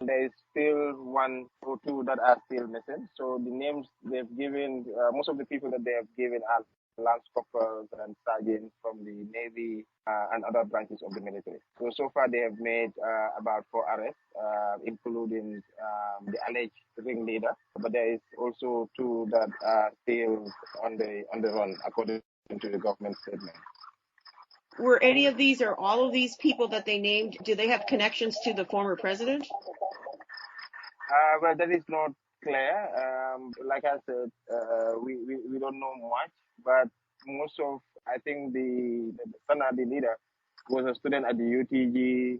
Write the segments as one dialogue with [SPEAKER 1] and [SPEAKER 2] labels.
[SPEAKER 1] There is still one or two that are still missing. So the names they've given, most of the people that they have given are lance corporals and sergeants from the Navy and other branches of the military. So far they have made about 4 arrests, including the alleged ringleader. But there is also two that are still on the run, according to the government statement.
[SPEAKER 2] Were any of these or all of these people that they named, do they have connections to the former president?
[SPEAKER 1] Well, that is not clear. Like I said, we don't know much, but most of, I think the Sana, the leader, was a student at the UTG,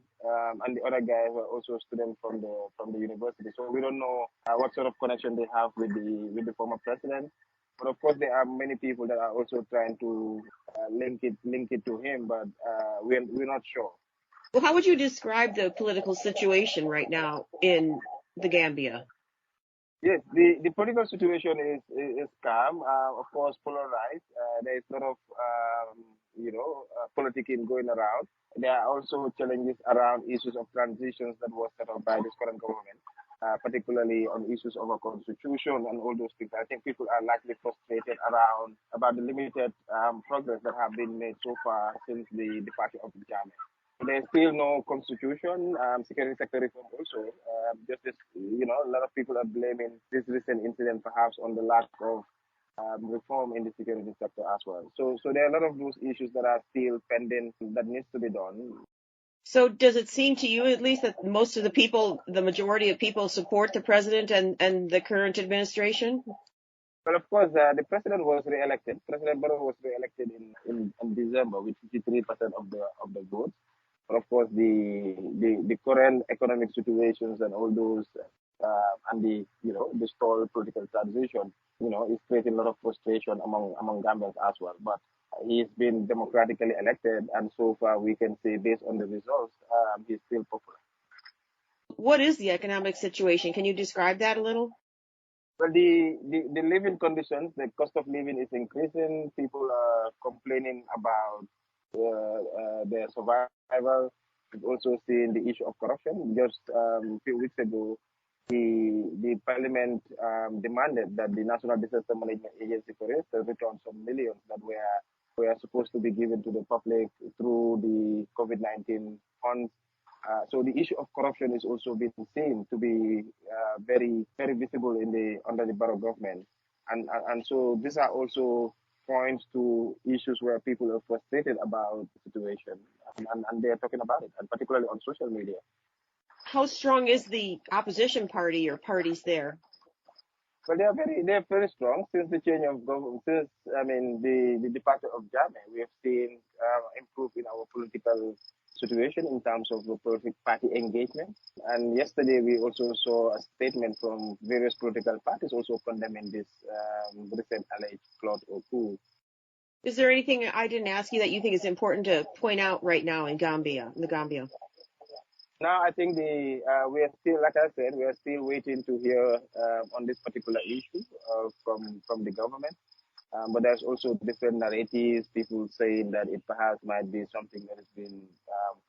[SPEAKER 1] and the other guys were also students from the university. So we don't know what sort of connection they have with the former president. But of course, there are many people that are also trying to link it to him, but we're not sure.
[SPEAKER 2] Well, how would you describe the political situation right now in the Gambia?
[SPEAKER 1] Yes, the political situation is calm. Of course, polarized. There is a lot of politicking going around. There are also challenges around issues of transitions that was set up by this current government, particularly on issues of a constitution and all those things. I think people are likely frustrated about the limited progress that have been made so far since the departure of the Jammeh. There's still no constitution, security sector reform also. Just this, a lot of people are blaming this recent incident perhaps on the lack of reform in the security sector as well. So there are a lot of those issues that are still pending that needs to be done.
[SPEAKER 2] So does it seem to you at least that most of the people, the majority of people support the president and the current administration?
[SPEAKER 1] But of course, the president was re-elected. President Barrow was re-elected in December with 53% of the votes. But of course, the current economic situations and all those, and the stalled political transition, is creating a lot of frustration among Gambians as well. But he's been democratically elected, and so far we can say, based on the results, he's still popular.
[SPEAKER 2] What is the economic situation? Can you describe that a little?
[SPEAKER 1] Well, the living conditions, the cost of living is increasing. People are complaining about their survival. We've also seen the issue of corruption. Just a few weeks ago, the parliament demanded that the National Disaster Management Agency, for instance, return some millions that were supposed to be given to the public through the COVID-19 funds. So the issue of corruption is also being seen to be very, very visible under the Barrow government, and so these are also points to issues where people are frustrated about the situation, and they are talking about it, and particularly on social media.
[SPEAKER 2] How strong is the opposition party or parties there?
[SPEAKER 1] Well, they are very strong since the change of government. Since the departure of Jammeh, we have seen improve in our political situation in terms of the political party engagement. And yesterday we also saw a statement from various political parties also condemning this recent alleged plot or coup.
[SPEAKER 2] Is there anything I didn't ask you that you think is important to point out right now in the Gambia?
[SPEAKER 1] Now, I think we are still, like I said, we are still waiting to hear on this particular issue from the government. But there's also different narratives, people saying that it perhaps might be something that has been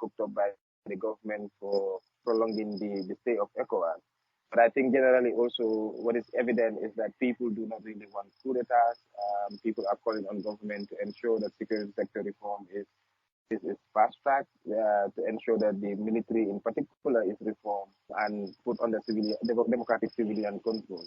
[SPEAKER 1] cooked up by the government for prolonging the stay of ECOWAS. But I think generally also what is evident is that people do not really want coup d'etats. People are calling on government to ensure that security sector reform is fast-tracked, to ensure that the military in particular is reformed and put under democratic civilian control.